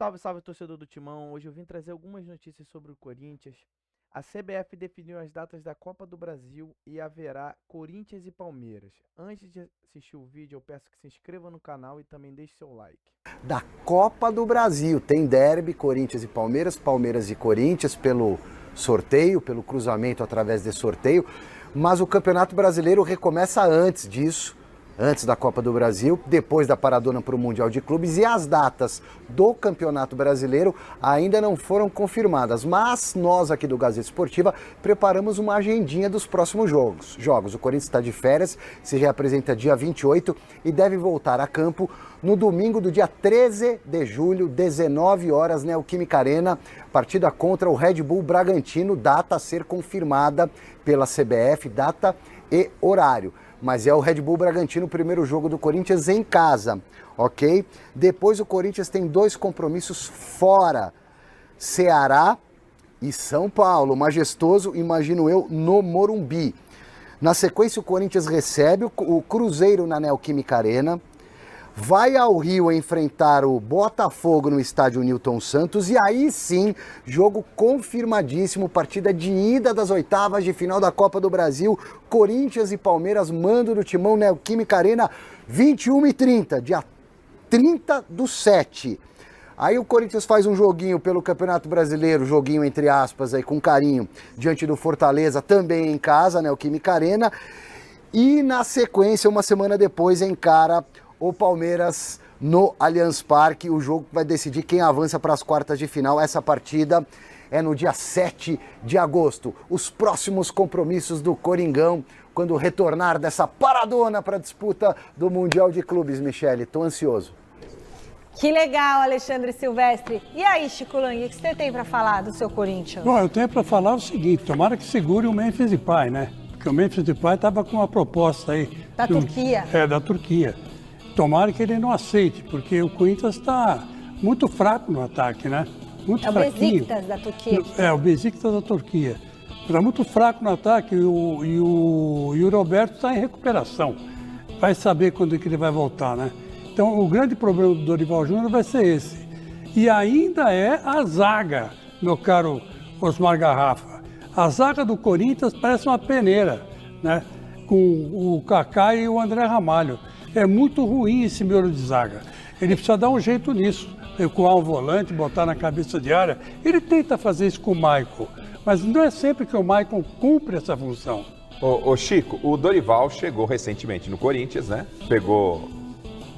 Salve, salve, torcedor do Timão. Hoje eu vim trazer algumas notícias sobre o Corinthians. A CBF definiu as datas da Copa do Brasil e haverá Corinthians e Palmeiras. Antes de assistir o vídeo, eu peço que se inscreva no canal e também deixe seu like. Da Copa do Brasil, tem derby, Corinthians e Palmeiras, Palmeiras e Corinthians pelo sorteio, pelo cruzamento através desse sorteio, mas o Campeonato Brasileiro recomeça antes disso. Antes da Copa do Brasil, depois da paradona para o Mundial de Clubes, e as datas do Campeonato Brasileiro ainda não foram confirmadas, mas nós aqui do Gazeta Esportiva preparamos uma agendinha dos próximos jogos. O Corinthians está de férias, se reapresenta dia 28 e deve voltar a campo no domingo do dia 13 de julho, 19 horas, Neoquímica Arena, partida contra o Red Bull Bragantino, data a ser confirmada pela CBF, data e horário. Mas é o Red Bull Bragantino, o primeiro jogo do Corinthians em casa, ok? Depois o Corinthians tem 2 compromissos fora, Ceará e São Paulo, majestoso, imagino eu, no Morumbi. Na sequência o Corinthians recebe o Cruzeiro na Neoquímica Arena, vai ao Rio enfrentar o Botafogo no estádio Newton Santos e aí sim, jogo confirmadíssimo, partida de ida das oitavas de final da Copa do Brasil, Corinthians e Palmeiras, mando do Timão, Neoquímica Arena, 21h30, dia 30/7. Aí o Corinthians faz um joguinho pelo Campeonato Brasileiro, joguinho entre aspas aí com carinho, diante do Fortaleza, também em casa, Neoquímica Arena, e na sequência, uma semana depois, encara o Palmeiras no Allianz Parque. O jogo vai decidir quem avança para as quartas de final. Essa partida é no dia 7 de agosto. Os próximos compromissos do Coringão, quando retornar dessa paradona para a disputa do Mundial de Clubes, Michele. Estou ansioso. Que legal, Alexandre Silvestre. E aí, Chico Lang, o que você tem para falar do seu Corinthians? Bom, eu tenho para falar o seguinte, tomara que segure o Memphis Depay, né? Porque o Memphis Depay estava com uma proposta aí. Da Turquia. Da Turquia. Tomara que ele não aceite, porque o Corinthians está muito fraco no ataque, né? Muito fraquinho. É o Besiktas da Turquia. É, o Besiktas da Turquia. Está muito fraco no ataque e o Roberto está em recuperação. Vai saber quando que ele vai voltar, né? Então, o grande problema do Dorival Júnior vai ser esse. E ainda é a zaga, meu caro Osmar Garrafa. A zaga do Corinthians parece uma peneira, né? Com o Kaká e o André Ramalho. É muito ruim esse miolo de zaga. Ele precisa dar um jeito nisso. Recuar um volante, botar na cabeça de área. Ele tenta fazer isso com o Maicon, mas não é sempre que o Maicon cumpre essa função. Ô Chico, o Dorival chegou recentemente no Corinthians, né? Pegou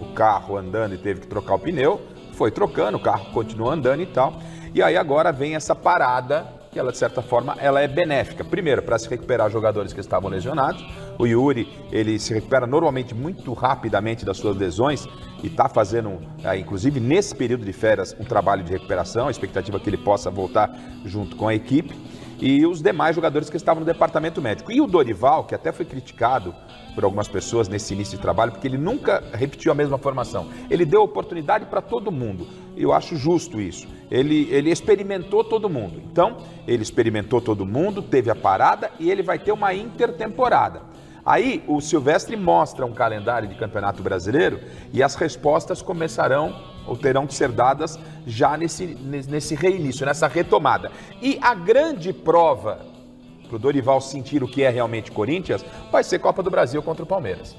o carro andando e teve que trocar o pneu. Foi trocando, o carro continuou andando e tal. E aí agora vem essa parada que ela, de certa forma, ela é benéfica. Primeiro, para se recuperar jogadores que estavam lesionados. O Yuri, ele se recupera normalmente muito rapidamente das suas lesões e está fazendo, inclusive nesse período de férias, um trabalho de recuperação. A expectativa é que ele possa voltar junto com a equipe. E os demais jogadores que estavam no departamento médico. E o Dorival, que até foi criticado por algumas pessoas nesse início de trabalho, porque ele nunca repetiu a mesma formação. Ele deu oportunidade para todo mundo. Eu acho justo isso. Ele experimentou todo mundo. Então, ele experimentou todo mundo, teve a parada e ele vai ter uma intertemporada. Aí, o Silvestre mostra um calendário de Campeonato Brasileiro e as respostas começarão ou terão que ser dadas já nesse reinício, nessa retomada. E a grande prova para o Dorival sentir o que é realmente Corinthians vai ser Copa do Brasil contra o Palmeiras.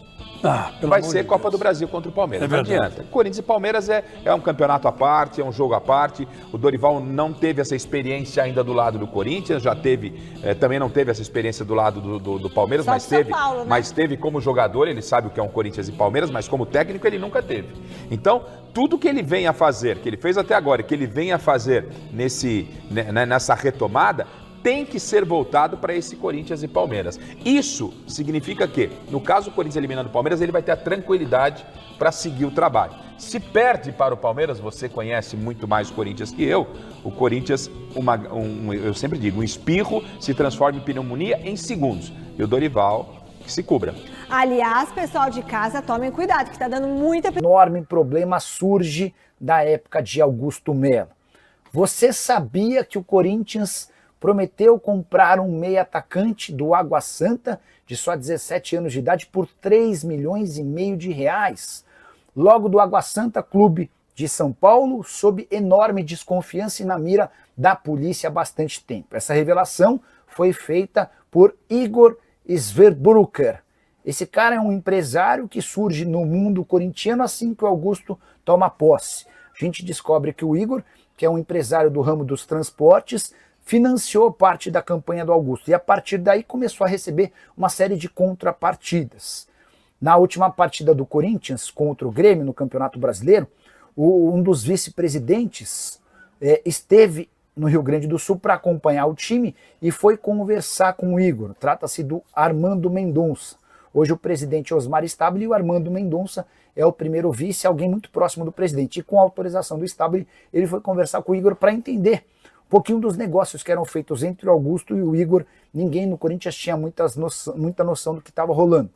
Vai ser Copa do Brasil contra o Palmeiras, não adianta. Corinthians e Palmeiras é um campeonato à parte, é um jogo à parte. O Dorival não teve essa experiência ainda do lado do Corinthians, já teve, também não teve essa experiência do lado do Palmeiras, mas teve, Paulo, né? mas teve como jogador, ele sabe o que é um Corinthians e Palmeiras, mas como técnico ele nunca teve. Então, tudo que ele vem a fazer, que ele fez até agora, que ele vem a fazer nessa retomada, tem que ser voltado para esse Corinthians e Palmeiras. Isso significa que, no caso do Corinthians eliminando o Palmeiras, ele vai ter a tranquilidade para seguir o trabalho. Se perde para o Palmeiras, você conhece muito mais o Corinthians que eu, o Corinthians, eu sempre digo, um espirro se transforma em pneumonia em segundos. E o Dorival, que se cubra. Aliás, pessoal de casa, tomem cuidado, que está dando muita... Enorme problema surge da época de Augusto Melo. Você sabia que o Corinthians prometeu comprar um meia atacante do Água Santa, de só 17 anos de idade, por 3,5 milhões de reais? Logo do Água Santa, clube de São Paulo sob enorme desconfiança e na mira da polícia há bastante tempo. Essa revelação foi feita por Igor Sverburuker. Esse cara é um empresário que surge no mundo corintiano assim que o Augusto toma posse. A gente descobre que o Igor, que é um empresário do ramo dos transportes, financiou parte da campanha do Augusto e a partir daí começou a receber uma série de contrapartidas. Na última partida do Corinthians contra o Grêmio no Campeonato Brasileiro, um dos vice-presidentes esteve no Rio Grande do Sul para acompanhar o time e foi conversar com o Igor. Trata-se do Armando Mendonça. Hoje o presidente é Osmar Stabile e o Armando Mendonça é o primeiro vice, alguém muito próximo do presidente. E com a autorização do Stabile, ele foi conversar com o Igor para entender um pouquinho dos negócios que eram feitos entre o Augusto e o Igor. Ninguém no Corinthians tinha muita noção do que estava rolando.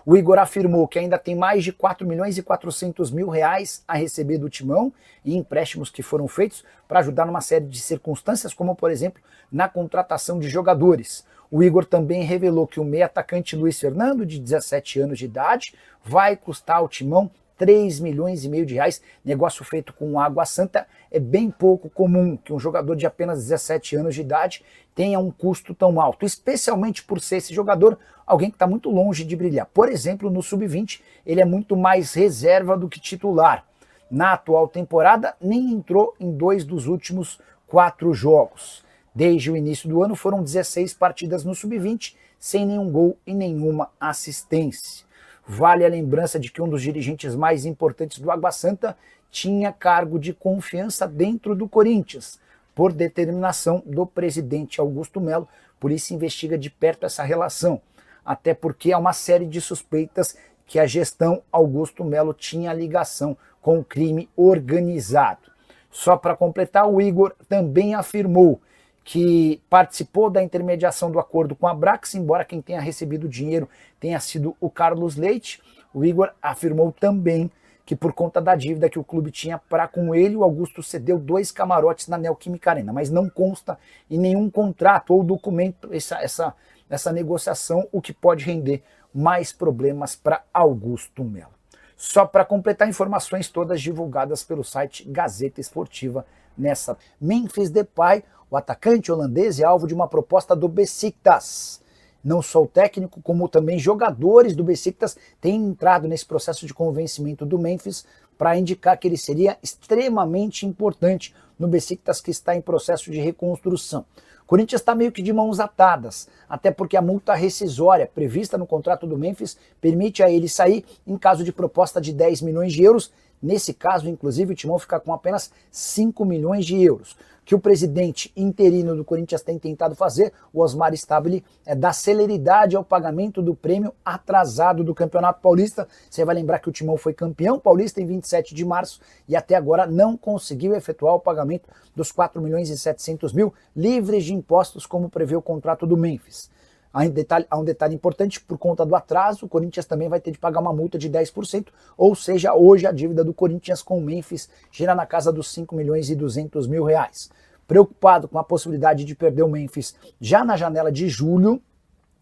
O Igor afirmou que ainda tem mais de 4 milhões e 400 mil reais a receber do Timão e empréstimos que foram feitos para ajudar numa série de circunstâncias, como por exemplo na contratação de jogadores. O Igor também revelou que o meio atacante Luiz Fernando, de 17 anos de idade, vai custar ao Timão 3 milhões e meio de reais, negócio feito com Água Santa. É bem pouco comum que um jogador de apenas 17 anos de idade tenha um custo tão alto, especialmente por ser esse jogador alguém que está muito longe de brilhar. Por exemplo, no Sub-20 ele é muito mais reserva do que titular. Na atual temporada nem entrou em 2 dos últimos 4 jogos. Desde o início do ano foram 16 partidas no Sub-20, sem nenhum gol e nenhuma assistência. Vale a lembrança de que um dos dirigentes mais importantes do Água Santa tinha cargo de confiança dentro do Corinthians, por determinação do presidente Augusto Melo, por isso investiga de perto essa relação, até porque há uma série de suspeitas que a gestão Augusto Melo tinha ligação com o crime organizado. Só para completar, o Igor também afirmou que participou da intermediação do acordo com a Brax, embora quem tenha recebido o dinheiro tenha sido o Carlos Leite. O Igor afirmou também que por conta da dívida que o clube tinha para com ele, o Augusto cedeu 2 camarotes na Neoquímica Arena, mas não consta em nenhum contrato ou documento essa negociação, o que pode render mais problemas para Augusto Melo. Só para completar, informações todas divulgadas pelo site Gazeta Esportiva nessa. Memphis Depay, o atacante holandês, é alvo de uma proposta do Besiktas. Não só o técnico, como também jogadores do Besiktas têm entrado nesse processo de convencimento do Memphis para indicar que ele seria extremamente importante no Besiktas, que está em processo de reconstrução. O Corinthians está meio que de mãos atadas, até porque a multa rescisória prevista no contrato do Memphis permite a ele sair em caso de proposta de 10 milhões de euros. Nesse caso, inclusive, o Timão fica com apenas 5 milhões de euros. O que o presidente interino do Corinthians tem tentado fazer, o Osmar Stabile, é dar celeridade ao pagamento do prêmio atrasado do Campeonato Paulista. Você vai lembrar que o Timão foi campeão paulista em 27 de março e até agora não conseguiu efetuar o pagamento dos 4 milhões e 700 mil livres de impostos, como prevê o contrato do Memphis. Há um detalhe importante: por conta do atraso, o Corinthians também vai ter de pagar uma multa de 10%, ou seja, hoje a dívida do Corinthians com o Memphis gira na casa dos 5 milhões e 200 mil reais. Preocupado com a possibilidade de perder o Memphis já na janela de julho,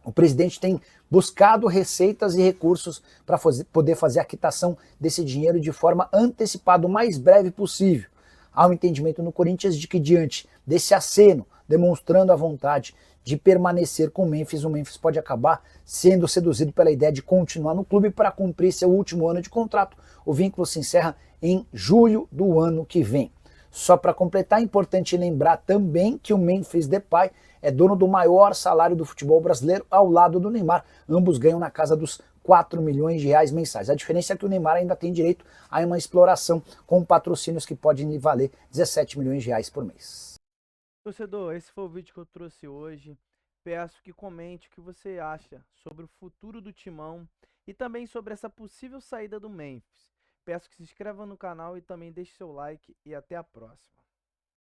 o presidente tem buscado receitas e recursos para poder fazer a quitação desse dinheiro de forma antecipada, o mais breve possível. Há um entendimento no Corinthians de que, diante desse aceno, demonstrando a vontade de permanecer com o Memphis pode acabar sendo seduzido pela ideia de continuar no clube para cumprir seu último ano de contrato. O vínculo se encerra em julho do ano que vem. Só para completar, é importante lembrar também que o Memphis Depay é dono do maior salário do futebol brasileiro ao lado do Neymar. Ambos ganham na casa dos 4 milhões de reais mensais. A diferença é que o Neymar ainda tem direito a uma exploração com patrocínios que podem lhe valer 17 milhões de reais por mês. Torcedor, esse foi o vídeo que eu trouxe hoje. Peço que comente o que você acha sobre o futuro do Timão e também sobre essa possível saída do Memphis. Peço que se inscreva no canal e também deixe seu like e até a próxima.